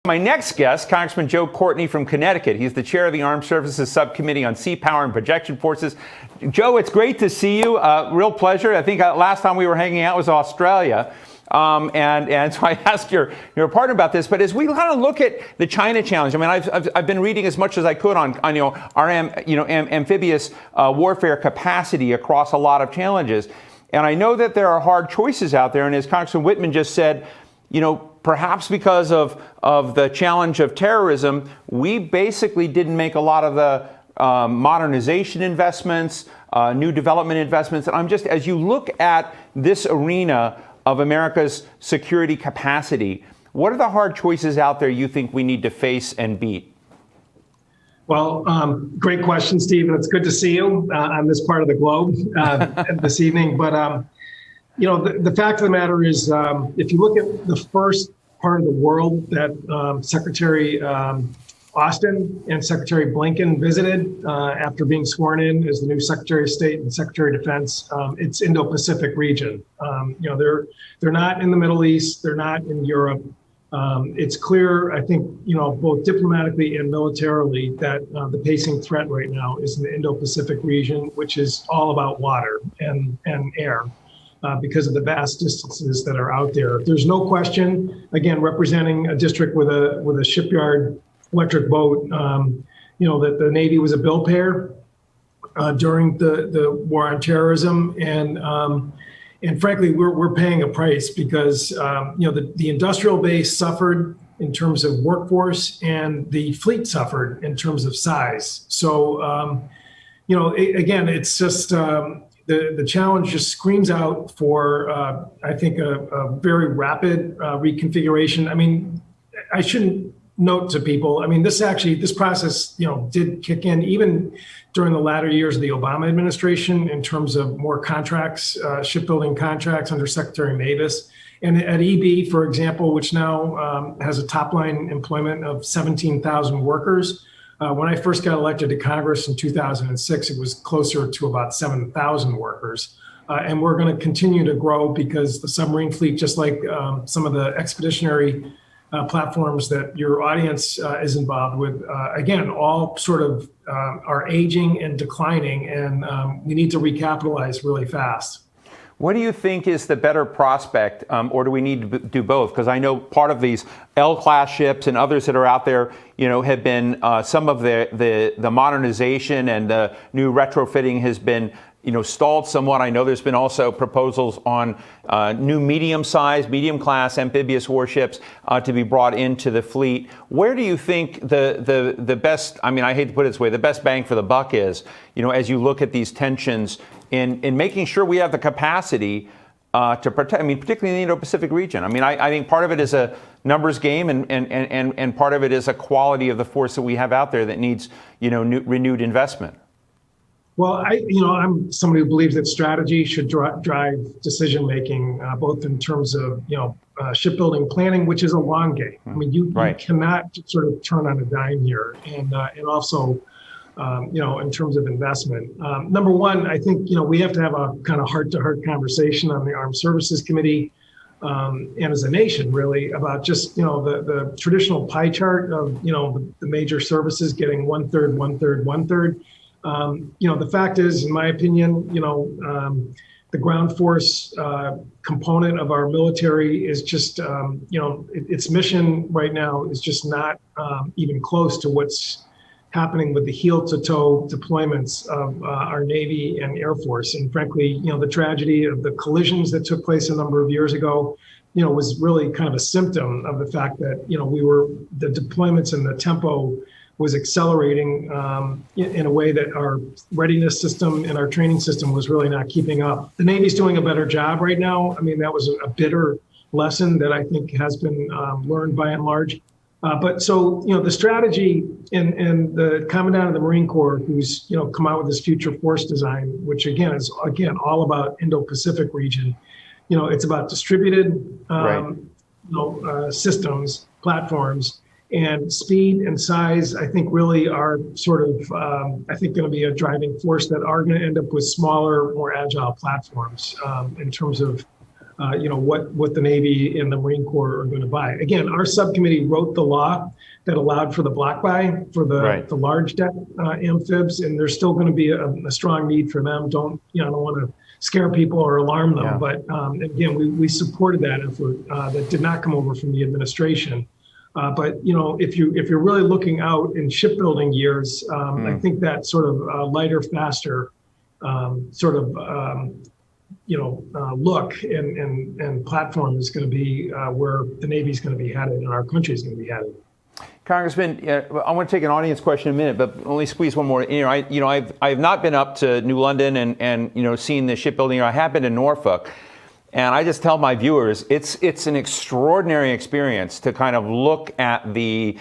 My next guest, Congressman Joe Courtney from Connecticut. He's the chair of the Armed Services Subcommittee on Seapower and Projection Forces. Joe, it's great to see you. Real pleasure. I think last time we were hanging out was Australia. And so I asked your partner about this. But as we kind of look at the China challenge, I mean, I've been reading as much as I could on our amphibious warfare capacity across a lot of challenges. And I know that there are hard choices out there. And as Congressman Whitman just said, perhaps because of the challenge of terrorism, we basically didn't make a lot of the modernization investments, new development investments. And I'm just, as you look at this arena of America's security capacity, what are the hard choices out there you think we need to face and beat? Well, great question, Steve, and it's good to see you on this part of the globe this evening. But the fact of the matter is, if you look at the first part of the world that Secretary Austin and Secretary Blinken visited after being sworn in as the new Secretary of State and Secretary of Defense, it's Indo-Pacific region. They're not in the Middle East, they're not in Europe. It's clear, I think, both diplomatically and militarily that the pacing threat right now is in the Indo-Pacific region, which is all about water and air. Because of the vast distances that are out there. There's no question, again, representing a district with a shipyard electric boat, that the Navy was a bill payer during the war on terrorism. And frankly, we're paying a price because, the industrial base suffered in terms of workforce and the fleet suffered in terms of size. So, again, it's just, the challenge just screams out for, I think, a very rapid reconfiguration. I mean, I shouldn't note to people, I mean, this process, did kick in even during the latter years of the Obama administration in terms of more contracts, shipbuilding contracts under Secretary Mavis. And at EB, for example, which now has a top line employment of 17,000 workers, when I first got elected to Congress in 2006, it was closer to about 7,000 workers. And we're going to continue to grow because the submarine fleet, just like some of the expeditionary platforms that your audience is involved with, again, all sort of are aging and declining, and we need to recapitalize really fast. What do you think is the better prospect, or do we need to do both? Because I know part of these L-class ships and others that are out there, have been some of the modernization and the new retrofitting has been, stalled somewhat. I know there's been also proposals on new medium-class amphibious warships to be brought into the fleet. Where do you think the best, I mean, I hate to put it this way, the best bang for the buck is, as you look at these tensions in making sure we have the capacity to protect, I mean, particularly in the Indo-Pacific region. I mean, I think part of it is a numbers game and part of it is a quality of the force that we have out there that needs, renewed investment. Well, I'm somebody who believes that strategy should drive decision-making, both in terms of, shipbuilding planning, which is a long game. I mean, you cannot sort of turn on a dime here. And also, in terms of investment. Number one, I think, we have to have a kind of heart-to-heart conversation on the Armed Services Committee and as a nation, really, about just, the traditional pie chart of, the major services getting one-third, one-third, one-third. The fact is, in my opinion, the ground force component of our military is just, its mission right now is just not even close to what's happening with the heel-to-toe deployments of our Navy and Air Force. And frankly, the tragedy of the collisions that took place a number of years ago, was really kind of a symptom of the fact that, the deployments and the tempo was accelerating in a way that our readiness system and our training system was really not keeping up. The Navy's doing a better job right now. I mean, that was a bitter lesson that I think has been learned by and large. But so, the strategy and the Commandant of the Marine Corps, who's, come out with this future force design, which again is all about Indo-Pacific region. It's about distributed, systems, platforms, and speed and size. I think really are sort of, going to be a driving force that are going to end up with smaller, more agile platforms in terms of what the Navy and the Marine Corps are going to buy. Again, our subcommittee wrote the law that allowed for the block buy for the large deck amphibs, and there's still going to be a strong need for them. I don't want to scare people or alarm them, but again, we supported that effort. That did not come over from the administration. But if you're really looking out in shipbuilding years, I think that sort of lighter, faster look and platform is going to be where the Navy is going to be headed and our country is going to be headed. Congressman, I want to take an audience question in a minute, but only squeeze one more. I've not been up to New London and seen the shipbuilding. I have been to Norfolk, and I just tell my viewers it's an extraordinary experience to kind of look at the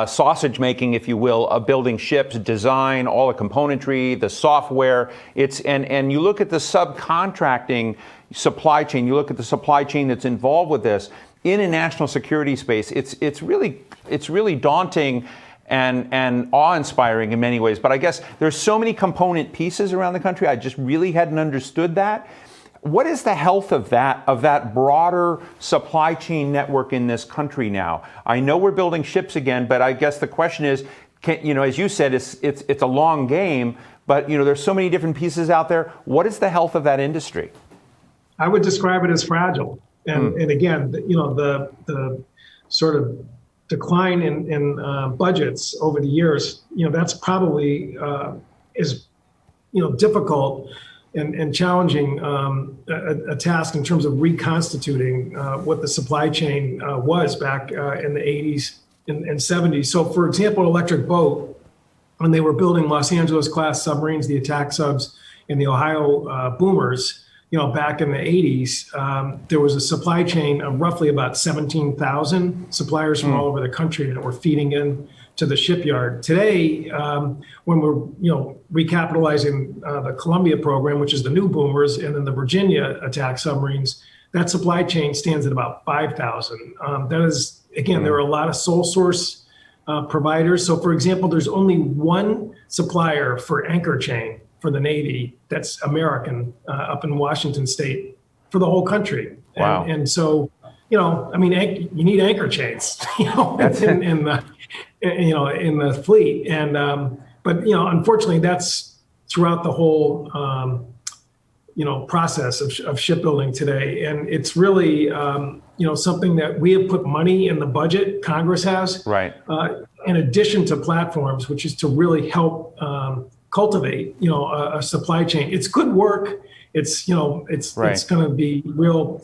sausage making, if you will, of building ships, design, all the componentry, the software. And you look at the subcontracting supply chain. You look at the supply chain that's involved with this in a national security space. It's really daunting and awe-inspiring in many ways. But I guess there's so many component pieces around the country. I just really hadn't understood that. What is the health of that broader supply chain network in this country now? I know we're building ships again, but I guess the question is, as you said, it's a long game, but there's so many different pieces out there. What is the health of that industry? I would describe it as fragile. And again, the sort of decline in budgets over the years, that's probably is difficult and challenging a task in terms of reconstituting what the supply chain was back in the 80s and 70s. So, for example, Electric Boat, when they were building Los Angeles class submarines, the attack subs, and the Ohio boomers, back in the 80s, there was a supply chain of roughly about 17,000 suppliers from all over the country that were feeding in to the shipyard. Today, when we're recapitalizing the Columbia program, which is the new boomers, and then the Virginia attack submarines, that supply chain stands at about 5,000. That is, again, there are a lot of sole source providers. So, for example, there's only one supplier for anchor chain for the Navy that's American up in Washington State for the whole country. Wow. And so, you need anchor chains, in the fleet. And, but, unfortunately, that's throughout the whole, process of shipbuilding today. And it's really, something that we have put money in the budget, Congress has, right, in addition to platforms, which is to really help cultivate, a supply chain. It's good work. It's going to be real,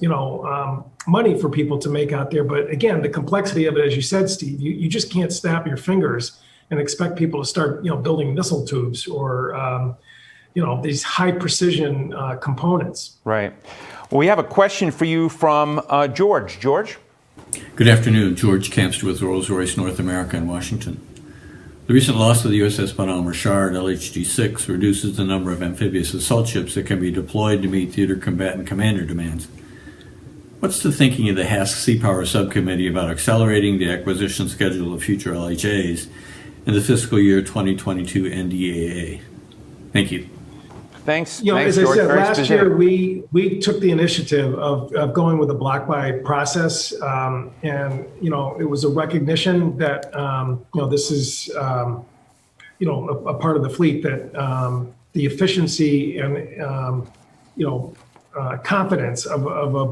money for people to make out there. But again, the complexity of it, as you said, Steve, you just can't snap your fingers and expect people to start, building missile tubes or, these high precision components. Right. Well, we have a question for you from George. George? Good afternoon. George Campster with Rolls-Royce North America in Washington. The recent loss of the USS Bonhomme Richard LHD-6 reduces the number of amphibious assault ships that can be deployed to meet theater combatant commander demands. What's the thinking of the HASC Seapower Subcommittee about accelerating the acquisition schedule of future LHAs in the fiscal year 2022 NDAA? Thank you. Thanks. As I George. said, Very last specific. year we took the initiative of going with the block buy process, and it was a recognition that this is a part of the fleet that the efficiency and confidence of a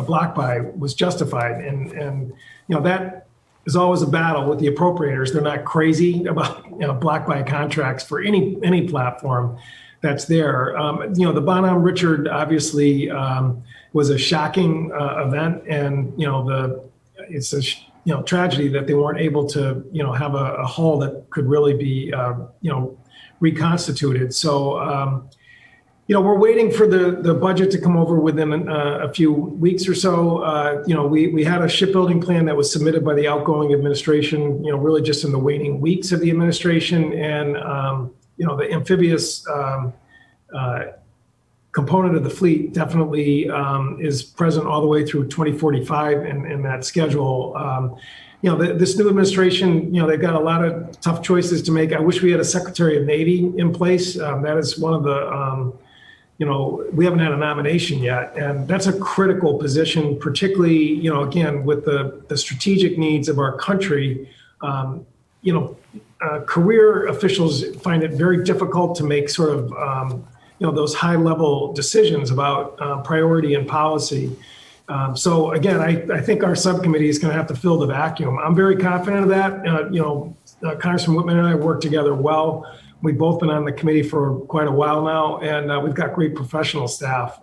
block buy was justified, and that is always a battle with the appropriators. They're not crazy about block buy contracts for any platform that's there. The Bonhomme Richard obviously was a shocking event, and it's a tragedy that they weren't able to have a hull that could really be reconstituted. So we're waiting for the budget to come over within a few weeks or so. We had a shipbuilding plan that was submitted by the outgoing administration. Really just in the waning weeks of the administration, and the amphibious component of the fleet definitely is present all the way through 2045 in that schedule. This new administration, they've got a lot of tough choices to make. I wish we had a Secretary of Navy in place. That is one of the we haven't had a nomination yet, and that's a critical position, particularly, again, with the strategic needs of our country. Career officials find it very difficult to make sort of, those high-level decisions about priority and policy. So again, I think our subcommittee is going to have to fill the vacuum. I'm very confident of that. Congressman Whitman and I work together well. We've both been on the committee for quite a while now, and we've got great professional staff.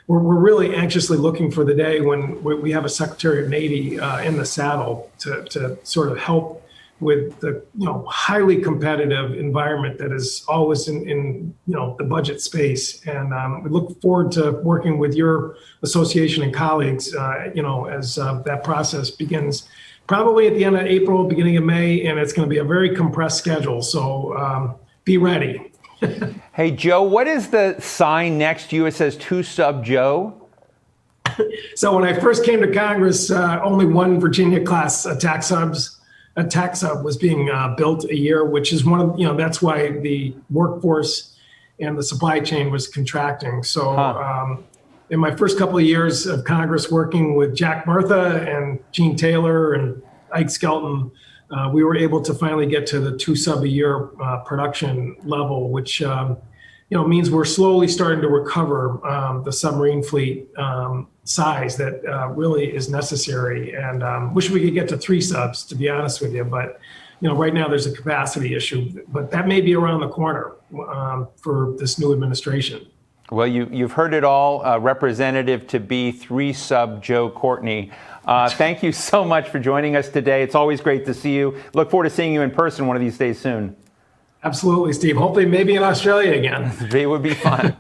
We're really anxiously looking for the day when we have a Secretary of Navy in the saddle to sort of help with the highly competitive environment that is always in the budget space. And we look forward to working with your association and colleagues, as that process begins. Probably at the end of April, beginning of May, and it's going to be a very compressed schedule. So be ready. Hey, Joe, what is the sign next to you? It says "To Sub Joe." So when I first came to Congress, only one Virginia class attack sub was being built a year, which is one of that's why the workforce and the supply chain was contracting. So. In my first couple of years of Congress working with Jack Murtha and Gene Taylor and Ike Skelton, we were able to finally get to the 2 sub a year production level, which means we're slowly starting to recover the submarine fleet size that really is necessary. And wish we could get to 3 subs, to be honest with you. But right now there's a capacity issue, but that may be around the corner for this new administration. Well, you've heard it all. Representative to be 3 sub Joe Courtney. Thank you so much for joining us today. It's always great to see you. Look forward to seeing you in person one of these days soon. Absolutely, Steve. Hopefully maybe in Australia again. It would be fun.